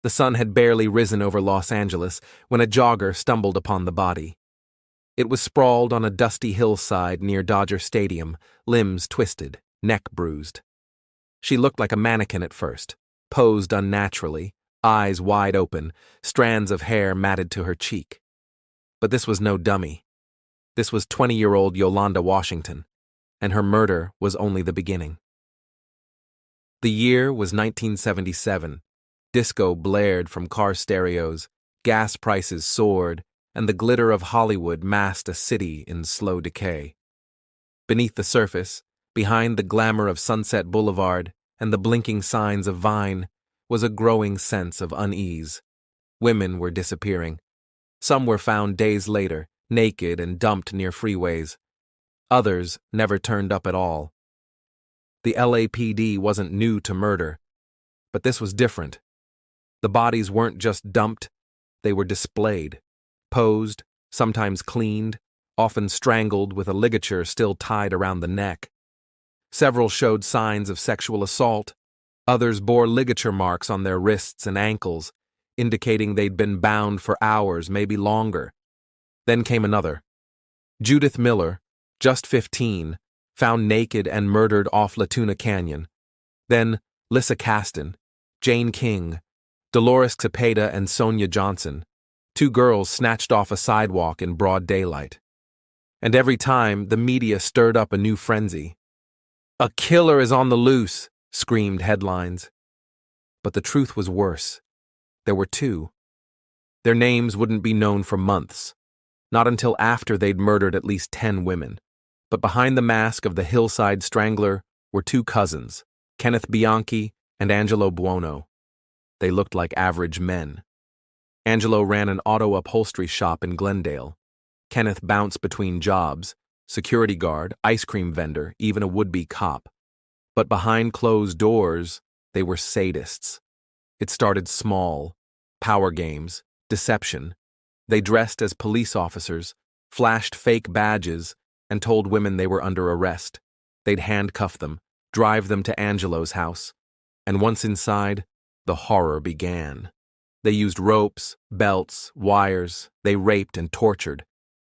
The sun had barely risen over Los Angeles when a jogger stumbled upon the body. It was sprawled on a dusty hillside near Dodger Stadium, limbs twisted, neck bruised. She looked like a mannequin at first, posed unnaturally, eyes wide open, strands of hair matted to her cheek. But this was no dummy. This was 20-year-old Yolanda Washington, and her murder was only the beginning. The year was 1977. Disco blared from car stereos, gas prices soared, and the glitter of Hollywood masked a city in slow decay. Beneath the surface, behind the glamour of Sunset Boulevard and the blinking signs of Vine, was a growing sense of unease. Women were disappearing. Some were found days later, naked and dumped near freeways. Others never turned up at all. The LAPD wasn't new to murder, but this was different. The bodies weren't just dumped, they were displayed, posed, sometimes cleaned, often strangled with a ligature still tied around the neck. Several showed signs of sexual assault. Others bore ligature marks on their wrists and ankles, indicating they'd been bound for hours, maybe longer. Then came another. Judith Miller, just 15, found naked and murdered off Latuna Canyon. Then Lissa Caston, Jane King, Dolores Cepeda and Sonia Johnson, 2 girls snatched off a sidewalk in broad daylight. And every time, the media stirred up a new frenzy. "A killer is on the loose," screamed headlines. But the truth was worse. There were 2. Their names wouldn't be known for months, not until after they'd murdered at least 10 women. But behind the mask of the Hillside Strangler were 2 cousins, Kenneth Bianchi and Angelo Buono. They looked like average men. Angelo ran an auto upholstery shop in Glendale. Kenneth bounced between jobs, security guard, ice cream vendor, even a would-be cop. But behind closed doors, they were sadists. It started small: power games, deception. They dressed as police officers, flashed fake badges, and told women they were under arrest. They'd handcuff them, drive them to Angelo's house. And once inside, the horror began. They used ropes, belts, wires. They raped and tortured.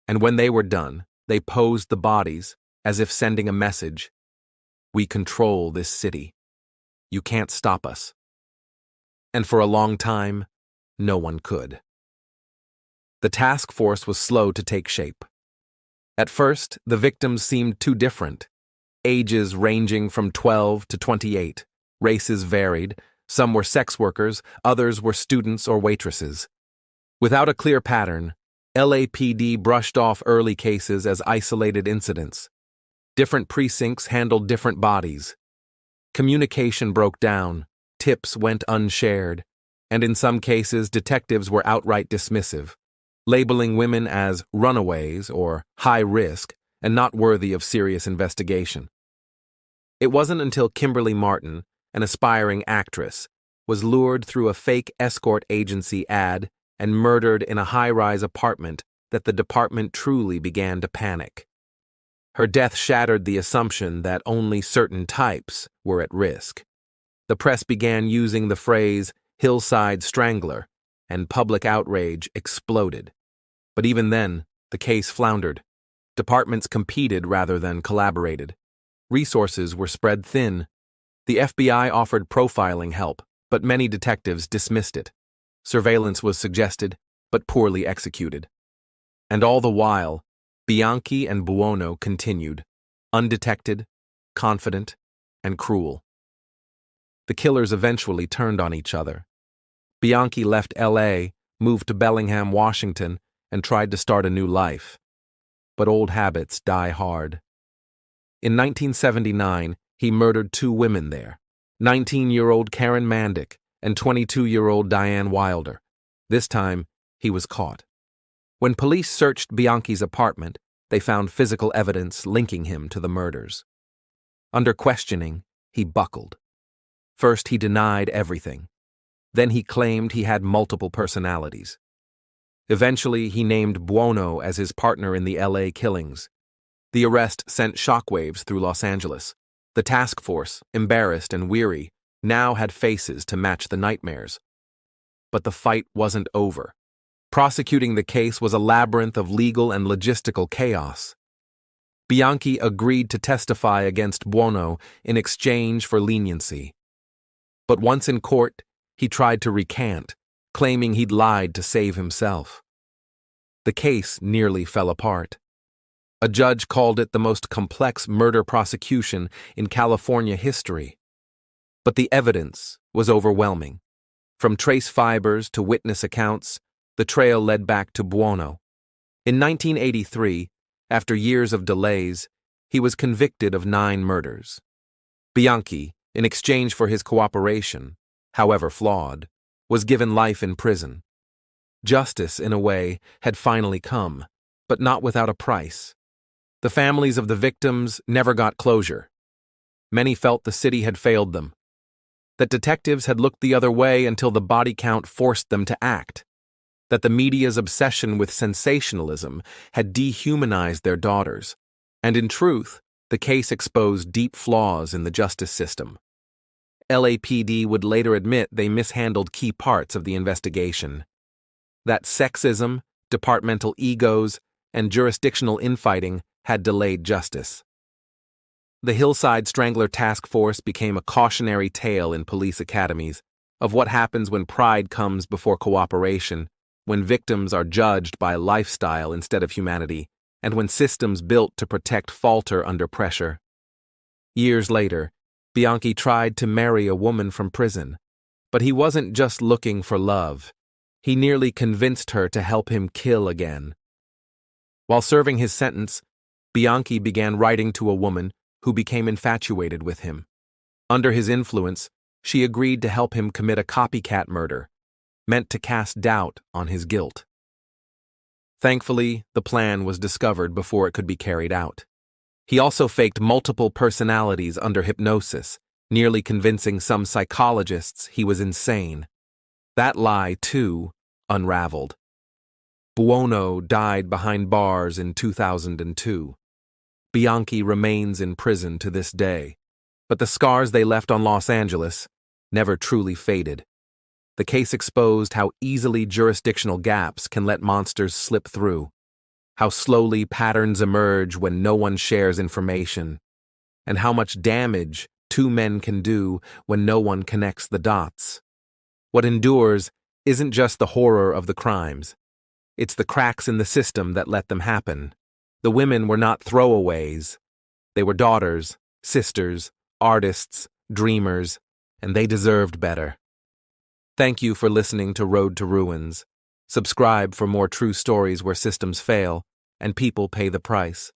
And when they were done, they posed the bodies as if sending a message. "We control this city. You can't stop us." And for a long time, no one could. The task force was slow to take shape. At first, the victims seemed too different. Ages ranging from 12 to 28. Races varied. Some were sex workers, others were students or waitresses. Without a clear pattern, LAPD brushed off early cases as isolated incidents. Different precincts handled different bodies. Communication broke down, tips went unshared, and in some cases detectives were outright dismissive, labeling women as runaways or high risk and not worthy of serious investigation. It wasn't until Kimberly Martin, an aspiring actress, was lured through a fake escort agency ad and murdered in a high-rise apartment that the department truly began to panic. Her death shattered the assumption that only certain types were at risk. The press began using the phrase "Hillside Strangler," and public outrage exploded. But even then, the case floundered. Departments competed rather than collaborated. Resources were spread thin. The FBI offered profiling help, but many detectives dismissed it. Surveillance was suggested, but poorly executed. And all the while, Bianchi and Buono continued, undetected, confident, and cruel. The killers eventually turned on each other. Bianchi left LA, moved to Bellingham, Washington, and tried to start a new life. But old habits die hard. In 1979, he murdered 2 women there, 19-year-old Karen Mandick and 22-year-old Diane Wilder. This time, he was caught. When police searched Bianchi's apartment, they found physical evidence linking him to the murders. Under questioning, he buckled. First, he denied everything. Then he claimed he had multiple personalities. Eventually, he named Buono as his partner in the LA killings. The arrest sent shockwaves through Los Angeles. The task force, embarrassed and weary, now had faces to match the nightmares. But the fight wasn't over. Prosecuting the case was a labyrinth of legal and logistical chaos. Bianchi agreed to testify against Buono in exchange for leniency. But once in court, he tried to recant, claiming he'd lied to save himself. The case nearly fell apart. A judge called it the most complex murder prosecution in California history. But the evidence was overwhelming. From trace fibers to witness accounts, the trail led back to Buono. In 1983, after years of delays, he was convicted of 9 murders. Bianchi, in exchange for his cooperation, however flawed, was given life in prison. Justice, in a way, had finally come, but not without a price. The families of the victims never got closure. Many felt the city had failed them, that detectives had looked the other way until the body count forced them to act, that the media's obsession with sensationalism had dehumanized their daughters, and in truth, the case exposed deep flaws in the justice system. LAPD would later admit they mishandled key parts of the investigation. That sexism, departmental egos, and jurisdictional infighting had delayed justice. The Hillside Strangler task force became a cautionary tale in police academies of what happens when pride comes before cooperation, when victims are judged by lifestyle instead of humanity, and when systems built to protect falter under pressure. Years later, Bianchi tried to marry a woman from prison, but he wasn't just looking for love. He nearly convinced her to help him kill again. While serving his sentence, Bianchi began writing to a woman who became infatuated with him. Under his influence, she agreed to help him commit a copycat murder, meant to cast doubt on his guilt. Thankfully, the plan was discovered before it could be carried out. He also faked multiple personalities under hypnosis, nearly convincing some psychologists he was insane. That lie, too, unraveled. Buono died behind bars in 2002. Bianchi remains in prison to this day, but the scars they left on Los Angeles never truly faded. The case exposed how easily jurisdictional gaps can let monsters slip through, how slowly patterns emerge when no one shares information, and how much damage 2 men can do when no one connects the dots. What endures isn't just the horror of the crimes. It's the cracks in the system that let them happen. The women were not throwaways. They were daughters, sisters, artists, dreamers, and they deserved better. Thank you for listening to Road to Ruins. Subscribe for more true stories where systems fail and people pay the price.